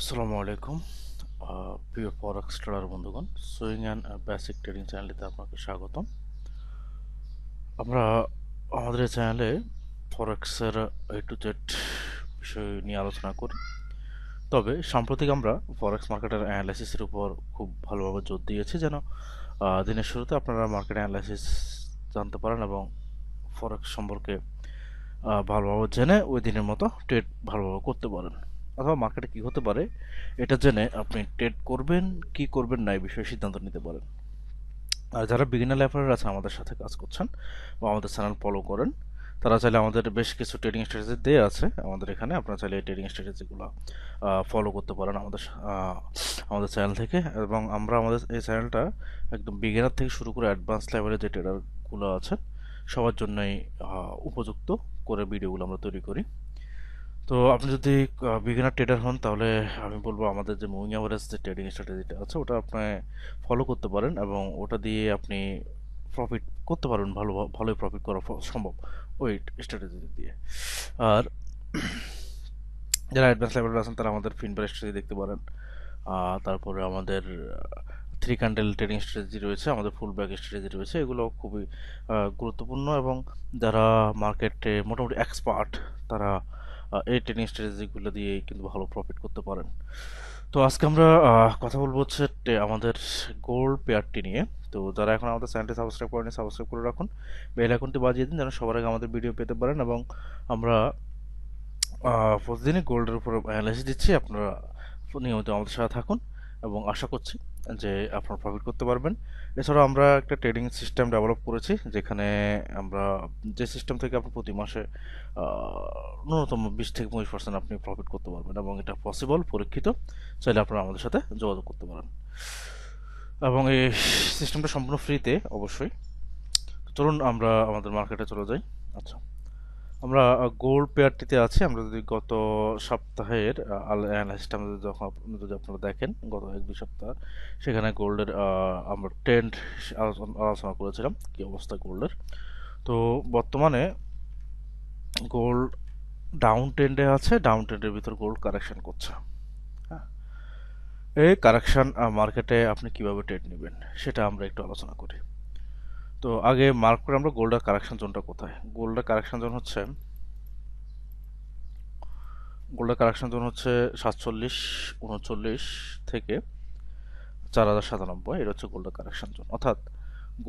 আসসালামু আলাইকুম প্রিয় ফরেক্স ট্রেডার বন্ধুগণ, সুইং অ্যান্ড বেসিক ট্রেডিং চ্যানেলটিতে আপনাকে স্বাগতম। আমরা আমাদের এই চ্যানেলে ফরেক্সের A to Z বিষয় নিয়ে আলোচনা করি। তবে সাম্প্রতিক আমরা ফরেক্স মার্কেটের অ্যানালাইসিসের উপর খুব ভালোভাবে জোর দিয়েছি, যেন দিনের শুরুতে আপনারা মার্কেট অ্যানালাইসিস জানতে পারেন এবং ফরেক্স সম্পর্কে ভালোভাবে জেনে ওই দিনের মতো ট্রেড ভালোভাবে করতে পারেন, অথবা মার্কেটে কি হতে পারে এটা জেনে আপনি ট্রেড করবেন কি করবেন না এই বিষয়ে সিদ্ধান্ত নিতে পারেন। আর যারা বিগিনার লেভেলের আছে আমাদের সাথে কাজ করছেন বা আমাদের চ্যানেল ফলো করেন, তারা চাইলে আমাদের বেশ কিছু ট্রেডিং স্ট্র্যাটেজি দেওয়া আছে আমাদের এখানে, আপনারা চাইলে এই ট্রেডিং স্ট্র্যাটেজিগুলো ফলো করতে পারেন আমাদের চ্যানেল থেকে। এবং আমরা আমাদের এই চ্যানেলটা একদম বিগিনার থেকে শুরু করে অ্যাডভান্স লেভেলের যে ট্রেডারগুলো আছেন সবার জন্যই উপযুক্ত করে ভিডিওগুলো আমরা তৈরি করি। তো আপনি যদি বিগিনার ট্রেডার হন, তাহলে আমি বলবো আমাদের যে মুভিং অ্যাভারেজ যে ট্রেডিং স্ট্র্যাটেজিটা আছে ওটা আপনি ফলো করতে পারেন এবং ওটা দিয়ে আপনি প্রফিট করতে পারবেন, ভালোই প্রফিট করা সম্ভব ওই স্ট্র্যাটেজি দিয়ে। আর যারা অ্যাডভান্স লেভেলে আছেন তারা আমাদের ফিনবার স্ট্র্যাটেজি দেখতে পারেন। তারপরে আমাদের থ্রি ক্যান্ডেল ট্রেডিং স্ট্র্যাটেজি রয়েছে, আমাদের ফুল ব্যাক স্ট্র্যাটেজি রয়েছে, এগুলো খুবই গুরুত্বপূর্ণ। এবং যারা মার্কেটে মোটামুটি এক্সপার্ট তারা এই ট্রেডিং স্ট্র্যাটেজিগুলো দিয়ে কিন্তু ভালো প্রফিট করতে পারেন। তো আজকে আমরা কথা বলবো হচ্ছে আমাদের গোল্ড পেয়ারটি নিয়ে। তো যারা এখন আমাদের চ্যানেলটি সাবস্ক্রাইব করেনি, সাবস্ক্রাইব করে রাখুন, বেল আইকনটি বাজিয়ে দিন যেন সবার আগে আমাদের ভিডিও পেতে পারেন। এবং আমরা প্রতিদিনই গোল্ডের উপর অ্যানালাইসিস দিচ্ছি, আপনারা নিয়মিত আমাদের সাথে থাকুন এবং আশা করছি যে আপনারা প্রফিট করতে পারবেন। এছাড়াও আমরা একটা ট্রেডিং সিস্টেম ডেভেলপ করেছি, যেখানে আমরা যে সিস্টেম থেকে আপনি প্রতি মাসে ন্যূনতম 20 থেকে 25% আপনি প্রফিট করতে পারবেন এবং এটা পসিবল, পরীক্ষিত। চাইলে আপনারা আমাদের সাথে যোগাযোগ করতে পারেন এবং এই সিস্টেমটা সম্পূর্ণ ফ্রিতে অবশ্যই। চলুন আমরা আমাদের মার্কেটে চলে যাই। আচ্ছা, আমরা গোল্ড পেয়ারটিতে আছি। আমরা যদি গত সপ্তাহের অ্যানালাইসিসটা যদি আপনারা দেখেন, গত 1-2 সপ্তাহ সেখানে গোল্ডের আমরা ট্রেন্ড আলোচনা করেছিলাম কি অবস্থা গোল্ডের। তো বর্তমানে গোল্ড ডাউন ট্রেন্ডে আছে, ডাউন ট্রেন্ডের ভিতর গোল্ড কারেকশন করছে। হ্যাঁ, এই কারেকশন মার্কেটে আপনি কিভাবে ট্রেড নেবেন সেটা আমরা একটু আলোচনা করি। তো আগে মার্ক করে আমরা গোল্ডের কারেকশন জোনটা কোথায়। গোল্ডের কারেকশন জোন হচ্ছে 47-39 থেকে 4097, এটা হচ্ছে গোল্ডের কারেকশন জোন। অর্থাৎ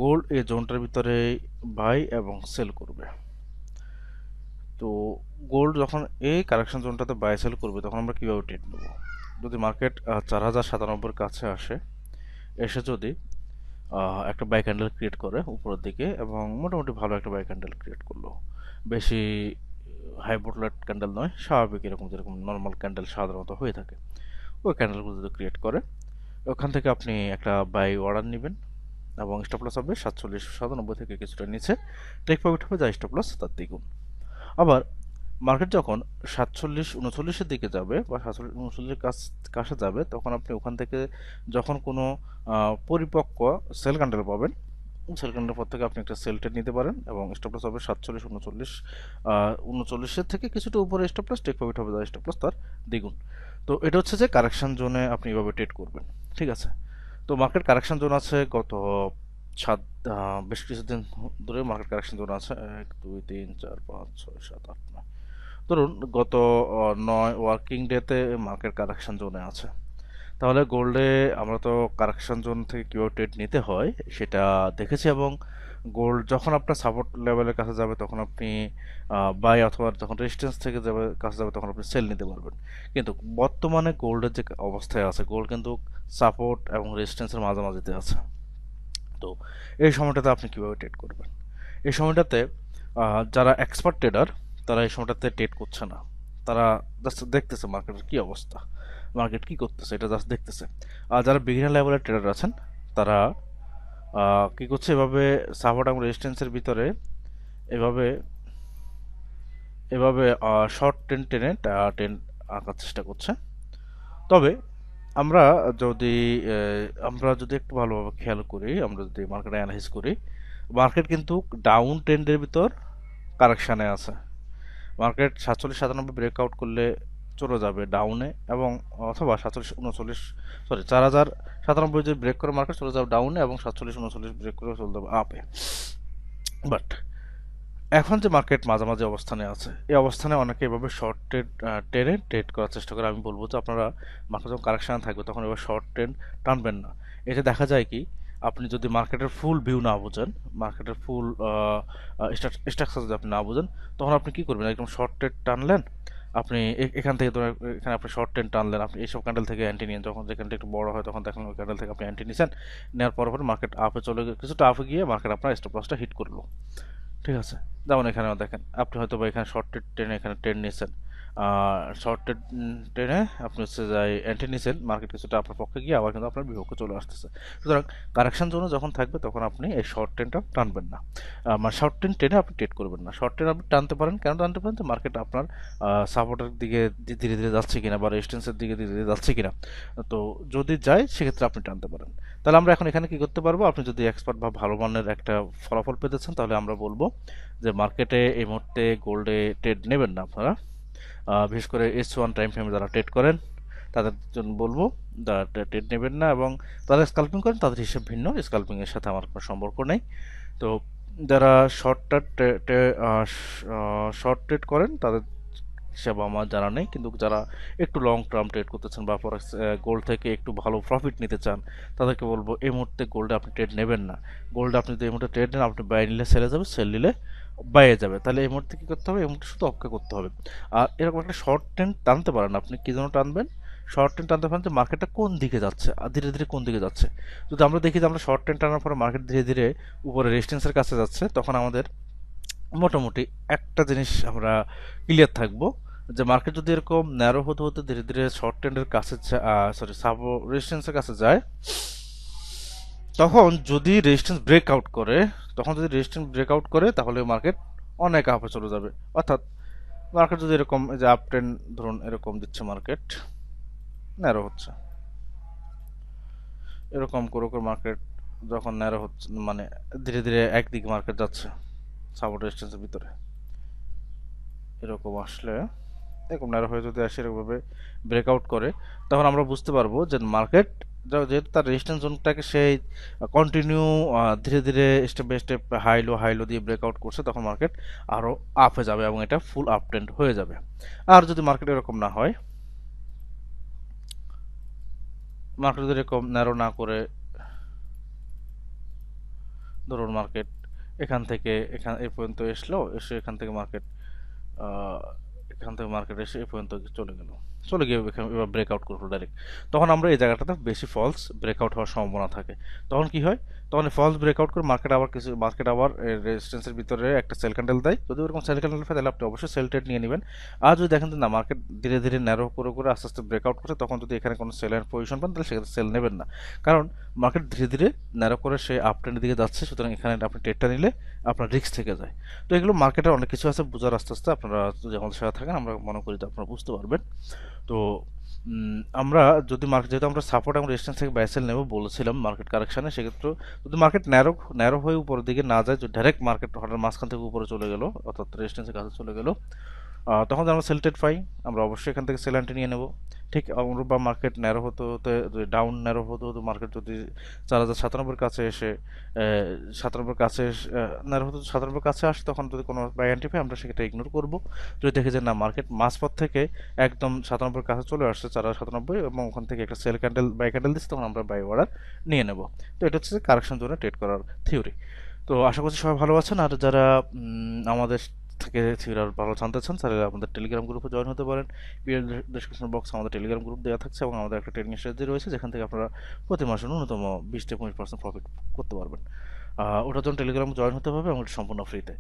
গোল্ড এই জোনটার ভিতরে বাই এবং সেল করবে। তো গোল্ড যখন এই কারেকশন জোনটাতে বাই সেল করবে তখন আমরা কিভাবে ট্রেড নেব। যদি মার্কেট 4097 কাছে আসে, এসে যদি একটা বাই ক্যান্ডেল ক্রিয়েট করে উপরের দিকে এবং মোটামুটি ভালো একটা বাই ক্যান্ডেল ক্রিয়েট করলো, বেশি হাই ভোল্টেজ ক্যান্ডেল নয়, স্বাভাবিক এরকম যেরকম নর্মাল ক্যান্ডেল সাধারণত হয়ে থাকে, ওই ক্যান্ডেলগুলো যদি ক্রিয়েট করে ওখান থেকে আপনি একটা বাই অর্ডার নেবেন এবং স্টপ লস হবে 47-97 থেকে কিছুটা নিচে, টেক প্রফিট হবে যা স্টপ লস তার দ্বিগুণ। আবার মার্কেট যখন 47-39-এর দিকে যাবে বা 47-39 কাছে যাবে, তখন আপনি ওখান থেকে যখন কোনো পরিপক্ক সেল ক্যান্ডেল পাবেন, সেল ক্যান্ডেল পর থেকে আপনি একটা সেল ট্রেড নিতে পারেন এবং স্টপ লস হবে 47-39 থেকে কিছুটা উপরে স্টপ লস, টেক প্রফিট হবে যা স্টপ লস তার দ্বিগুণ। তো এটা হচ্ছে যে কারেকশন জোনে আপনি এভাবে ট্রেড করবেন। ঠিক আছে, তো মার্কেট কারেকশন জোন আছে গত সাত বেশ কিছুদিন ধরে মার্কেট কারেকশন জোন আছে 1, 2, 3, 4, 5, 6, 7, 8, 9, ধরুন গত 9 ওয়ার্কিং ডেতে মার্কেট কারেকশন জোনে আছে। তাহলে গোল্ডে আমরা তো কারেকশন জোন থেকে কীভাবে ট্রেড নিতে হয় সেটা দেখেছি, এবং গোল্ড যখন আপনার সাপোর্ট লেভেলের কাছে যাবে তখন আপনি বাই, অথবা যখন রেজিস্ট্যান্স থেকে কাছে যাবে তখন আপনি সেল নিতে পারবেন। কিন্তু বর্তমানে গোল্ডের যে অবস্থায় আছে, গোল্ড কিন্তু সাপোর্ট এবং রেজিস্ট্যান্সের মাঝামাঝিতে আছে। তো এই সময়টাতে আপনি কিভাবে ট্রেড করবেন? এই সময়টাতে যারা এক্সপার্ট ট্রেডার তারা এই সময়টাতে ট্রেড করছে না, তারা জাস্ট দেখতেছে মার্কেটের কি অবস্থা, মার্কেট কি করতেছে এটা জাস্ট দেখতেছে। আর যারা বিগিনার লেভেলের ট্রেডার আছেন তারা কি করছে, এভাবে সাপোর্ট এবং রেজিস্ট্যান্সের ভিতরে এভাবে এভাবে শর্ট টেন টেনে টেন আঁকার চেষ্টা করছে। তবে আমরা যদি একটু ভালোভাবে খেয়াল করি, আমরা যদি মার্কেট অ্যানালাইসিস করি, মার্কেট কিন্তু ডাউন ট্রেন্ডের ভিতর কারেকশানে আছে। মার্কেট 47-97 ব্রেকআউট করলে চলে যাবে ডাউনে, এবং অথবা 47 49 সরি 4097 যদি ব্রেক করে মার্কেট চলে যাবে ডাউনে, এবং 47 49 ব্রেক করে চলে যাবে আপে। বাট এখন যে মার্কেট মাঝামাঝি অবস্থানে আছে, এই অবস্থানে অনেকে এভাবে শর্ট ট্রেডে ট্রেড করার চেষ্টা করে। আমি বলবো যে আপনারা মার্কেট যখন কারেকশানে থাকবে তখন এবার শর্ট ট্রেড টানবেন না। এটা দেখা যায় কি, আপনি যদি মার্কেটের ফুল ভিউ না বোঝেন, মার্কেটের ফুল স্ট্রাকচার যদি আপনি না বোঝেন, তখন আপনি কি করবেন, একদম শর্ট ট্রেড টানলেন আপনি এখান থেকে, ধরুন এখানে আপনি শর্ট ট্রেড টানলেন, আপনি এইসব ক্যান্ডেল থেকে অ্যান্টি নিন, যখন যে ক্যান্ডেল একটু বড় হয় তখন দেখলেন ওই ক্যান্ডেল থেকে আপনি অ্যান্টি নিছেন, নেওয়ার পর মার্কেট আপে চলে গিয়ে কিছুটা আপে গিয়ে মার্কেট আপনার স্টপ লসটা হিট করলো। ঠিক আছে, যেমন এখানেও দেখেন আপনি হয়তো বা এখানে শর্ট ট্রেনে এখানে ট্রেন নিয়েছেন, শর্ট ট্রেনে আপনি হচ্ছে যাই এন্ট্রি নিয়েছেন, মার্কেট কিছুটা আপনার পক্ষে গিয়ে আবার কিন্তু আপনার বিপক্ষে চলে আসতেছে। সুতরাং কারেকশন জোনে যখন থাকবে তখন আপনি এই শর্ট ট্রেনটা টানবেন না, মানে শর্ট ট্রেন টেনে আপনি ট্রেড করবেন না। শর্ট ট্রেন আপনি টানতে পারেন, কেন টানতে পারেন, যে মার্কেট আপনার সাপোর্টের দিকে ধীরে ধীরে যাচ্ছে কিনা বা রেজিস্ট্যান্সের দিকে ধীরে ধীরে যাচ্ছে কিনা, তো যদি যায় সেক্ষেত্রে আপনি টানতে পারেন। তাহলে আমরা এখন এখানে কি করতে পারবো, আপনি যদি এক্সপার্ট বা ভালো মানের একটা ফলাফল পেতে চান, তাহলে আমরা বলবো যে মার্কেটে এই মুহূর্তে গোল্ডে ট্রেড নেবেন না আপনারা। বিশেষ করে S1 টাইম ফ্রেমে যারা ট্রেড করেন তাদের জন্য বলবো ট্রেড নেবেন না, এবং যারা স্কাল্পিং করেন তাদের হিসেব ভিন্ন, স্কাল্পিংয়ের সাথে আমার কোনো সম্পর্ক নেই। তো যারা শর্ট ট্রেড করেন তাদের হিসাব আমার জানা নেই, কিন্তু যারা একটু লং টার্ম ট্রেড করতেছেন বা ফরেক্স গোল্ড থেকে একটু ভালো প্রফিট নিতে চান, তাদেরকে বলবো এই মুহূর্তে গোল্ডে আপনি ট্রেড নেবেন না। গোল্ডে আপনি যদি এই মুহূর্তে ট্রেড নেন, আপনি বাই নিলে সেলে যাবে, সেল নিলে বাইরে যাবে। তাহলে এই মুহূর্তে কী করতে হবে, এই মুহূর্তে শুধু অপেক্ষা করতে হবে। আর এরকম একটা শর্ট ট্রেন্ড টানতে পারেন আপনি, কী জন্য টানবেন, শর্ট ট্রেন্ড টানতে পারেন যে মার্কেটটা কোন দিকে যাচ্ছে আর ধীরে ধীরে কোন দিকে যাচ্ছে। যদি আমরা দেখি যে আমরা শর্ট ট্রেন্ড টানার পরে মার্কেট ধীরে ধীরে উপরে রেজিস্ট্যান্সের কাছে যাচ্ছে, তখন আমাদের মোটামুটি একটা জিনিস আমরা ক্লিয়ার থাকবো, যে মার্কেট যদি এরকম ন্যারো হতে হতে ধীরে ধীরে শর্ট ট্রেন্ডের কাছে রেজিস্ট্যান্সের কাছে যায়, তখন যদি রেজিস্ট্যান্স ব্রেকআউট করে, তাহলে মার্কেট অনেক আপে চলে যাবে। অর্থাৎ মার্কেট যদি এরকম, যে আপ ট্রেন্ড ধরুন এরকম দিচ্ছে, মার্কেট ন্যারো হচ্ছে, এরকম করে করে মার্কেট যখন ন্যারো হচ্ছে, মানে ধীরে ধীরে একদিকে মার্কেট যাচ্ছে সাপোর্ট রেজিস্ট্যান্সের ভিতরে, এরকম আসলে এরকম ন্যারো হয়ে যদি আসে এরকমভাবে ব্রেকআউট করে, তখন আমরা বুঝতে পারবো যে মার্কেট যেহেতু তার রেজিস্ট্যান্স জোনটাকে সেই কন্টিনিউ ধীরে ধীরে step by step high low দিয়ে ব্রেকআউট করছে, তখন মার্কেট আরও আপে যাবে এবং এটা ফুল আপ ট্রেন্ড হয়ে যাবে। আর যদি মার্কেট এরকম না হয়, মার্কেট যদি এরকম ন্যারো না করে, ধরুন মার্কেট এখান থেকে এই পর্যন্ত এসে এখান থেকে মার্কেট এসে এই পর্যন্ত চলে গিয়ে এবার ব্রেকআউট করবো ডাইরেক্ট, তখন আমরা এই জায়গাটাতে বেশি ফলস ব্রেকআউট হওয়ার সম্ভাবনা থাকে। তখন কি হয়, তখন ফলস ব্রেকআউট করে মার্কেট আবার রেজিস্ট্যান্সের ভিতরে একটা সেল ক্যান্ডেল দেয়। যদি ওরকম সেল ক্যান্ডেল পায় তাহলে আপনি অবশ্যই সেল ট্রেড নিয়ে নেবেন। আর যদি দেখেন যে না, মার্কেট ধীরে ধীরে ন্যারো করে করে আস্তে আস্তে ব্রেকআউট করছে, তখন যদি এখানে কোনো সেলের পজিশন পান তাহলে সেক্ষেত্রে সেল নেবেন না, কারণ মার্কেট ধীরে ধীরে ন্যারো করে সে আপ ট্রেন্ডের দিকে যাচ্ছে, সুতরাং এখানে আপনি ট্রেডটা নিলে আপনার রিস্ক থেকে যায়। তো এগুলো মার্কেটের অনেক কিছু আছে বোঝার, আস্তে আস্তে আপনারা যদি আমাদের সাথে থাকেন আমরা মনে করি যে আপনারা বুঝতে পারবেন। তো আমরা যদি মার্কেট, যেহেতু আমরা সাপোর্ট এবং রেজিস্ট্যান্স থেকে বাই সেল নেব বলেছিলাম মার্কেট কারেকশানে, সেক্ষেত্রে যদি মার্কেট ন্যারো হয়ে উপরের দিকে না যায়, যদি ডাইরেক্ট মার্কেট হঠাৎ মাঝখান থেকে উপরে চলে গেল, অর্থাৎ রেজিস্ট্যান্সের কাছে চলে গেল, তখন আমরা সেল ট্রেড পাই, আমরা অবশ্যই এখান থেকে সেল এন্ট্রি নিয়ে নেব। ঠিক অনুরূপ বা মার্কেট ন্যারো হতে হতে ডাউন ন্যারো হতে হতে মার্কেট যদি 4097 কাছে এসে 97 কাছে ন্যারো হতে 97 কাছে আসে, তখন যদি কোনো বাই এন্ট্রি পাই আমরা সেটা ইগনোর করব। যদি দেখি যে না, মার্কেট মাঝপথ থেকে একদম 97 কাছে চলে আসছে 4097 এবং ওখান থেকে একটা সেল ক্যান্ডেল বাই ক্যান্ডেল দিচ্ছে, তখন আমরা বাই অর্ডার নিয়ে নেব। তো এটা হচ্ছে কারেকশন জোনে ট্রেড করার থিওরি। তো আশা করছি সবাই ভালো আছেন। আর যারা আমাদের থেকে থিওরি ভালো জানতে চান, তাহলে আমাদের টেলিগ্রাম গ্রুপে জয়েন হতে পারেন। ভিডিও ডেসক্রিপশন বক্সে আমাদের টেলিগ্রাম গ্রুপ দেওয়া থাকছে, এবং আমাদের একটা ট্রেনিং স্ট্র্যাটেজি রয়েছে যেখান থেকে আপনারা প্রতি মাসে ন্যূনতম 20-25% প্রফিট করতে পারবেন। ওটার জন্য টেলিগ্রাম জয়েন হতে হবে এবং এটা সম্পূর্ণ ফ্রিতে।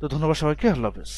তো ধন্যবাদ সবাইকে, আল্লাহ হাফেজ।